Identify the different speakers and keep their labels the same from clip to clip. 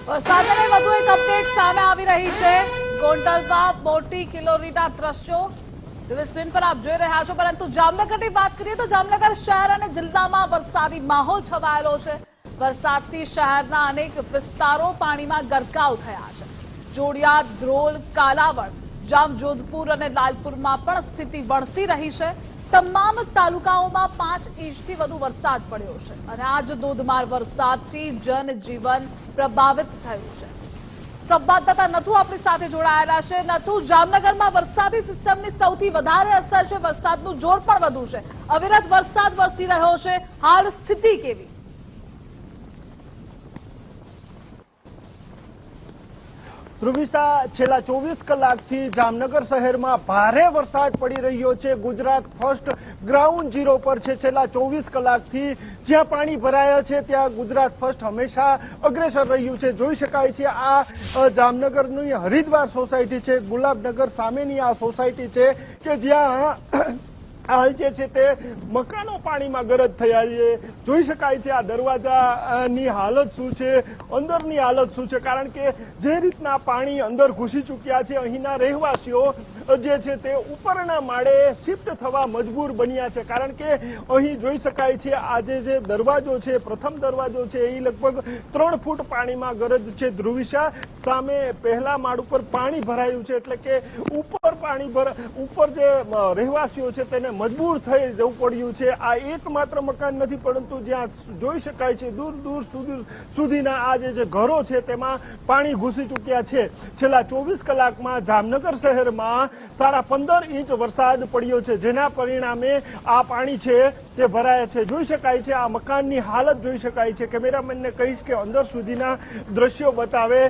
Speaker 1: વરસાદને વધુ એક અપડેટ સામે આવી રહી છે। ગોંડલમાં મોટી કિલોરીના દ્રશ્યો ટીવી સ્ક્રીન પર આપ જોઈ રહ્યા છો, પરંતુ જામનગરની વાત કરીએ તો જામનગર શહેર અને જિલ્લામાં વરસાદી માહોલ છવાયેલો છે। વરસાદથી શહેરના અનેક વિસ્તારો પાણીમાં ગરકાવ થયા છે। જોડિયા, ધ્રોલ, કાલાવડ, જામજોધપુર અને લાલપુરમાં પણ સ્થિતિ વણસી રહી છે। તમામ તાલુકાઓમાં 5 ઇંચથી વધુ વરસાદ પડ્યો છે અને આજ ધોધમાર વરસાદથી જનજીવન પ્રભાવિત થયું છે। સંવાદદાતા નથુ આપણી સાથે જોડાયેલા છે। નથુ, જામનગરમાં વરસાદી સિસ્ટમની સૌથી વધારે અસર છે, વરસાદનું જોર પણ વધુ છે, અવિરત વરસાદ વરસી રહ્યો છે, હાલ સ્થિતિ કેવી?
Speaker 2: ધ્રુવિશા, છેલ્લા 24 કલાકથી જામનગર શહેરમાં ભારે વરસાદ પડી રહ્યો છે। ગુજરાત ફર્સ્ટ ગ્રાઉન્ડ ઝીરો પર છે। છેલ્લા 24 કલાકથી જ્યાં પાણી ભરાયા છે ત્યાં ગુજરાત ફર્સ્ટ હંમેશા અગ્રેસર રહ્યું છે। જોઈ શકાય છે આ જામનગરની હરિદ્વાર સોસાયટી છે, ગુલાબનગર સામેની આ સોસાયટી છે કે જ્યાં હાલ જે છે તે મકાનો પાણીમાં ગરક થયા છે। જોઈ શકાય છે આ દરવાજાની હાલત શું છે, અંદરની હાલત શું છે, કારણ કે જે રીતના પાણી અંદર ઘૂસી ચૂક્યા છે, અહીંના રહેવાસીઓ જે છે તે ઉપરના માળે શિફ્ટ થવા મજબૂર બન્યા છે। કારણ કે અહીં જોઈ શકાય છે આજે જે દરવાજો છે, પ્રથમ દરવાજો છે, એ લગભગ 3 ફૂટ પાણીમાં ગરજ છે। ધ્રુવિશા, સામે પહેલા માળ ઉપર પાણી ભરાયું છે, એટલે કે ઉપર જે રહેવાસીઓ છે તેને મજબૂર થઈ જવું પડ્યું છે। આ એકમાત્ર મકાન નથી, પરંતુ જ્યાં જોઈ શકાય છે દૂર દૂર સુધીના આ જે ઘરો છે તેમાં પાણી ઘૂસી ચૂક્યા છે। છેલ્લા 24 કલાકમાં જામનગર શહેરમાં 15.5 ઇંચ વરસાદ પડ્યો છે, જેના પરિણામે આ પાણી છે તે ભરાયા છે। જોઈ શકાય છે આ મકાનની હાલત જોઈ શકાય છે। કેમેરામેનને કહીશ કે અંદર સુધીના દ્રશ્યો બતાવે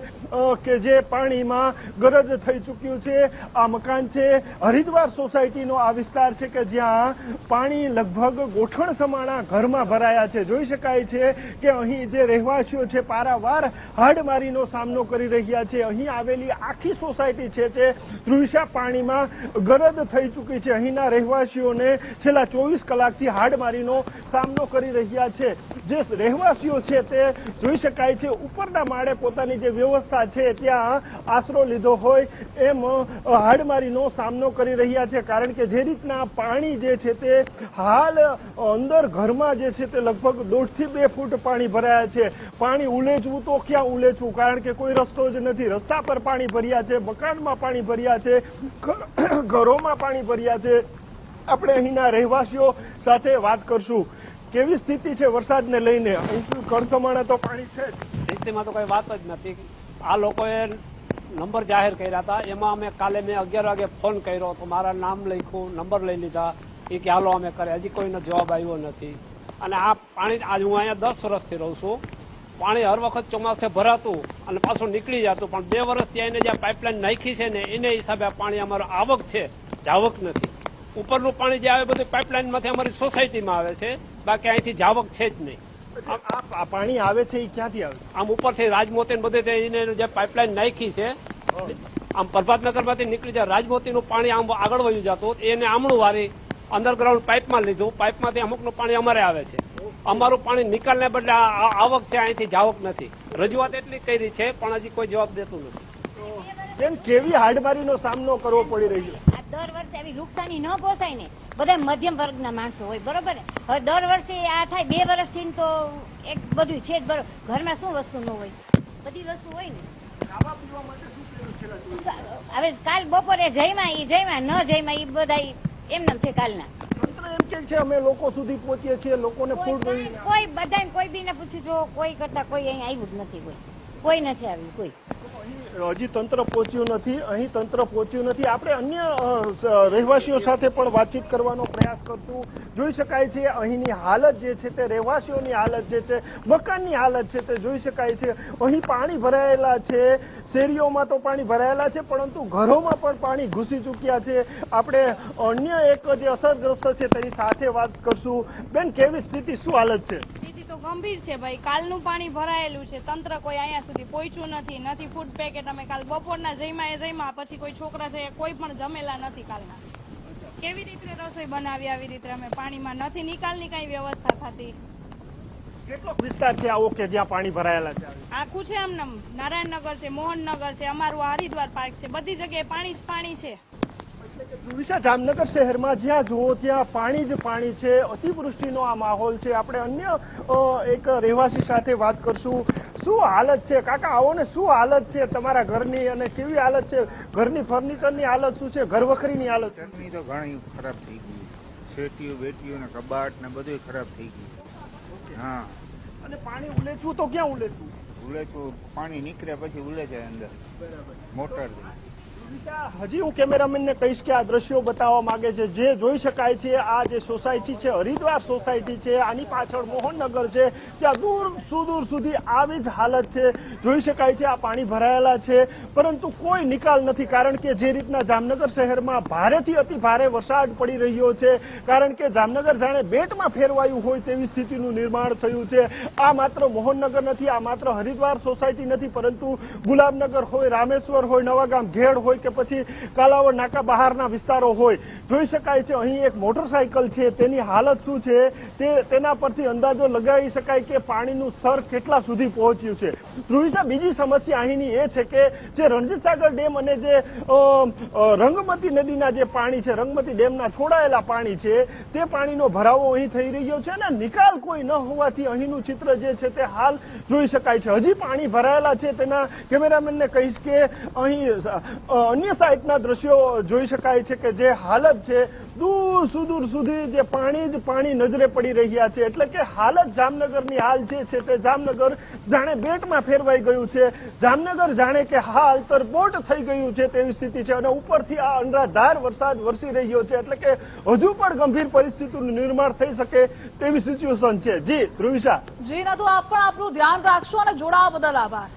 Speaker 2: કે જે પાણીમાં ગરજ થઈ ચૂક્યું છે। આ મકાન છે હરિદ્વાર સોસાયટીનો આ વિસ્તાર છે કે જ્યાં પાણી લગભગ ગોઠણ સમાણા ઘરમાં ભરાયા છે। જોઈ શકાય છે કે અહીં જે રહેવાસીઓ છે પારાવાર હાડમારીનો સામનો કરી રહ્યા છે। અહીં આવેલી આખી સોસાયટી છે તે ધ્રુવિશા પાણીમાં ગરદ થઈ ચૂકી છે। અહીંના રહેવાસીઓને છેલ્લા 24 કલાકથી હાડમારીનો સામનો કરી રહ્યા છે। જે રહેવાસીઓ છે તે જોઈ શકાય છે ઉપરના માળે પોતાની જે વ્યવસ્થા છે ત્યાં આશરો લીધો હોય એમ હાડમારીનો સામનો કરી રહ્યા છે। કારણ કે જે રીતના પાણી જે છે તે હાલ અંદર ઘરમાં જે છે તે લગભગ 1.5 થી 2 ફૂટ પાણી ભરાયા છે। પાણી ઉલેચવું તો ક્યાં ઉલેચવું, કારણ કે કોઈ રસ્તો જ નથી। રસ્તા પર પાણી ભર્યા છે, મકાનમાં પાણી ભર્યા છે, ઘરોમાં પાણી ભર્યા છે। આપણે અહીંના રહેવાસીઓ સાથે વાત કરશું, કેવી સ્થિતિ છે વરસાદને લઈને? કણસમાણા તો પાણી છે જ,
Speaker 3: સ્થિતિમાં તો કઈ વાત જ નથી। આ લોકોએ નંબર જાહેર કર્યા હતા, એમાં અમે કાલે મેં 11 વાગે ફોન કર્યો તો મારા નામ લખ્યું, નંબર લઈ લીધા, એ કે હાલો અમે કરે, હજી કોઈનો જવાબ આવ્યો નથી। અને આ પાણી આજ હું અહીંયા 10 વર્ષથી રહું છું, પાણી હર વખત ચોમાસે ભરાતું અને પાછું નીકળી જતું, પણ 2 વર્ષથી એને જે પાઇપલાઇન નાખી છે ને એને હિસાબે આ પાણી અમારો આવક છે, જાવક નથી। ઉપરનું પાણી જે આવે બધું પાઇપલાઇનમાંથી અમારી સોસાયટીમાં આવે છે, બાકી અહીંથી જાવક છે જ નહીં।
Speaker 2: આ પાણી આવે છે એ ક્યાંથી આવે?
Speaker 3: આમ ઉપરથી રાજમોતી બધે એને જે પાઇપલાઇન નાખી છે, આમ પ્રભાતનગરમાંથી નીકળી જાય રાજમોતીનું પાણી આમ આગળ વયું જતું, એને આમણું વારી અંડરગ્રાઉન્ડ પાઇપમાં લીધું, પાઇપમાંથી અમુકનું પાણી અમારે આવે છે। અમારું પાણી નિકાલને બદલે આવક છે, અહીંથી જાવક નથી। રજૂઆત એટલી કરી છે પણ હજી કોઈ જવાબ દેતું નથી।
Speaker 2: બેન, કેવી હાડમારીનો સામનો કરવો પડી રહ્યો?
Speaker 4: દર વર્ષે આવી નુકસાની ન પોસાય ને, બધા મધ્યમ વર્ગના માણસો હોય, બરોબર ને? હવે દર વર્ષે આ થાય, 2 વર્ષથી તો એક બધું છે જ, બરોબર? ઘરમાં શું વસ્તુ ન હોય, બધી વસ્તુ હોય ને।
Speaker 2: ખાવા પીવા માટે શું કર્યું છે?
Speaker 4: હવે કાલ બપોરે જઈમાં ન જઈમાં એ બધા એમનામ છે કાલના।
Speaker 2: તંત્ર એમ કે છે અમે લોકો સુધી પહોંચીએ છીએ, લોકોને ફૂડ
Speaker 4: કોઈ બધાને કોઈ બી ને પૂછ્યું, જો કોઈ કરતા કોઈ અહીં આવ્યું જ નથી, કોઈ નથી આવ્યું કોઈ।
Speaker 2: હજી તંત્ર પહોંચ્યું નથી, અહીં તંત્ર પહોંચ્યું નથી। આપણે અન્ય રહેવાસીઓ સાથે પણ વાતચીત કરવાનો પ્રયાસ કરશું। જોઈ શકાય છે અહીંની હાલત જે છે તે રહેવાસીઓની હાલત જે છે, મકાનની હાલત છે તે જોઈ શકાય છે। અહીં પાણી ભરાયેલા છે, શેરીઓમાં તો પાણી ભરાયેલા છે, પરંતુ ઘરોમાં પણ પાણી ઘૂસી ચૂક્યા છે। આપણે અન્ય એક જે અસરગ્રસ્ત છે તેની સાથે વાત કરશું। બેન, કેવી સ્થિતિ, શું હાલત છે?
Speaker 5: ગંભીર છે ભાઈ, કાલનું પાણી ભરાયેલું છે, તંત્ર કોઈ અહીંયા સુધી પહોંચ્યું નથી ફૂડ પેકેટ અમે કાલ બપોરના જઈમાં પછી કોઈ છોકરા છે કોઈ પણ જમેલા નથી કાલના। કેવી રીતે રસોઈ બનાવી, આવી રીતે અમે પાણીમાં નથી નિકાલની કઈ વ્યવસ્થા થતી।
Speaker 2: કેટલો વિસ્તાર છે આવો કે જ્યાં પાણી ભરાયેલા છે?
Speaker 5: આખું છે આમ નારાયણનગર છે, મોહનનગર છે, અમારું આ હરિદ્વાર પાર્ક છે, બધી જગ્યાએ પાણી જ પાણી છે.
Speaker 2: ધ્રુવિશા, જામનગર શહેરમાં જ્યાં જુઓ ત્યાં પાણી જ પાણી છે, અતિવૃષ્ટિનો આ માહોલ છે. આપણે અન્ય એક રહેવાસી સાથે વાત કરશું. શું હાલત છે કાકા? આવો ને, શું હાલત છે તમારા ઘરની અને કેવી હાલત છે? ઘરની ફર્નિચરની હાલત શું છે? ઘરવખરીની હાલત?
Speaker 6: ઘરની તો ઘણી ખરાબ થઈ ગઈ. શેટીઓ બેટીઓ ને કબાટ ને બધું ખરાબ થઈ ગયું. હા,
Speaker 2: અને પાણી ઉલેચવું તો ક્યાં ઉલેચવું?
Speaker 6: ઉલેચું પાણી નીકળે પછી ઉલેચે અંદર મોટર.
Speaker 2: હજી હું કેમેરામેનને કહીશ કે આ દ્રશ્યો બતાવવા માંગે છે. જે જોઈ શકાય છે, આ જે સોસાયટી છે હરિદ્વાર સોસાયટી છે, આની પાછળ મોહનનગર છે, ત્યાં દૂર સુદૂર સુધી આવી જ હાલત છે. જોઈ શકાય છે આ પાણી ભરાયેલા છે, પરંતુ કોઈ નિકાલ નથી. કારણ કે જે રીતના જામનગર શહેરમાં ભારેથી અતિ ભારે વરસાદ પડી રહ્યો છે, કારણ કે જામનગર જાણે બેટમાં ફેરવાયું હોય તેવી સ્થિતિનું નિર્માણ થયું છે. આ માત્ર મોહનનગર નથી, આ માત્ર હરિદ્વાર સોસાયટી નથી, પરંતુ ગુલાબનગર હોય, રામેશ્વર હોય, નવાગામ ઘેડ હોય કે પછી કાલાવડ નાકા બહારના વિસ્તારો હોય. જોઈ શકાય છે અહીં એક મોટરસાયકલ છે, તેની હાલત શું છે તેના પરથી અંદાજો લગાવી શકાય કે પાણીનું સ્તર કેટલા સુધી પહોંચ્યું છે. ધ્રુવિશા, બીજી સમસ્યા અહીંની એ છે કે જે રણજીત સાગર ડેમ અને જે રંગમતી નદીના જે પાણી છે, રંગમતી ડેમના છોડાયેલા પાણી છે, તે પાણીનો ભરાવો અહીં થઈ રહ્યો છે અને નિકાલ કોઈ ન હોવાથી અહીંનું ચિત્ર જે છે તે હાલ જોઈ શકાય છે. હજી પાણી ભરાયેલા છે. તેના કેમેરામેનને કહીશ કે અહીં અન્ય સાઈડના દ્રશ્યો જોઈ શકાય છે કે જે હાલત છે દૂર સુદૂર સુધી જે પાણી જ પાણી નજરે પડી રહ્યા છે. એટલે કે હાલત જામનગરની હાલ જે છે તે જામનગર જાણે બેટમાં ફેરવાઈ ગયું છે. જામનગર જાણે કે હાલ તરબોટ થઈ ગયું છે તેવી સ્થિતિ છે અને ઉપરથી આ અનરાધાર વરસાદ વરસી રહ્યો છે. એટલે કે હજુ પણ ગંભીર પરિસ્થિતિનું નિર્માણ થઈ શકે તેવી સિચ્યુએશન છે. જી ધ્રુવિશા.
Speaker 1: જી ના, તો આપ પણ આપણું ધ્યાન રાખશો અને જોડાવા બદલ આભાર.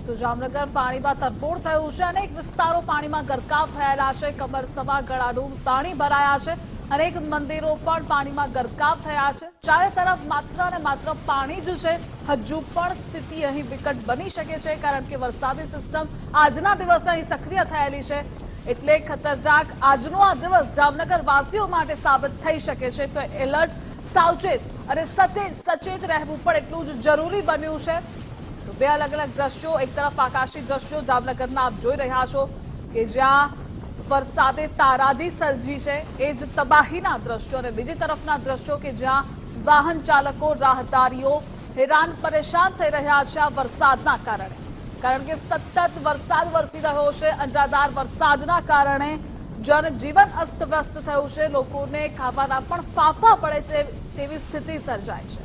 Speaker 1: તો જામનગર પાણીમાં તરબોળ થયું છે. અનેક વિસ્તારો પાણીમાં ગરકાવ થયેલા છે. કમર સવા ગળાનું પાણી ભરાયા છે. અનેક મંદિરો પણ પાણીમાં ગરકાવ થયા છે. ચારે તરફ માત્ર અને માત્ર પાણી જ છે. હજુ પણ સ્થિતિ અહીં વિકટ બની શકે છે, કારણ કે વરસાદી સિસ્ટમ આજના દિવસે અહીં સક્રિય થયેલી છે. એટલે ખતરનાક આજનો આ દિવસ જામનગર વાસીઓ માટે સાબિત થઈ શકે છે. તો એલર્ટ, સાવચેત અને સચેત રહેવું પણ એટલું જ જરૂરી બન્યું છે. બે અલગ અલગ દ્રશ્યો, એક તરફ આકાશી દ્રશ્યો જામનગરના આપ જોઈ રહ્યા છો કે જ્યાં વરસાદે તારાજી સર્જી છે, એ જ તબાહીના દ્રશ્યો, અને બીજી તરફના દ્રશ્યો કે જ્યાં વાહન ચાલકો, રાહદારીઓ હેરાન પરેશાન થઈ રહ્યા છે આ વરસાદના કારણે. કારણ કે સતત વરસાદ વરસી રહ્યો છે. અનરાધાર વરસાદના કારણે જનજીવન અસ્તવ્યસ્ત થયું છે. લોકોને ખાવાના પણ ફાંફા પડે છે તેવી સ્થિતિ સર્જાય છે.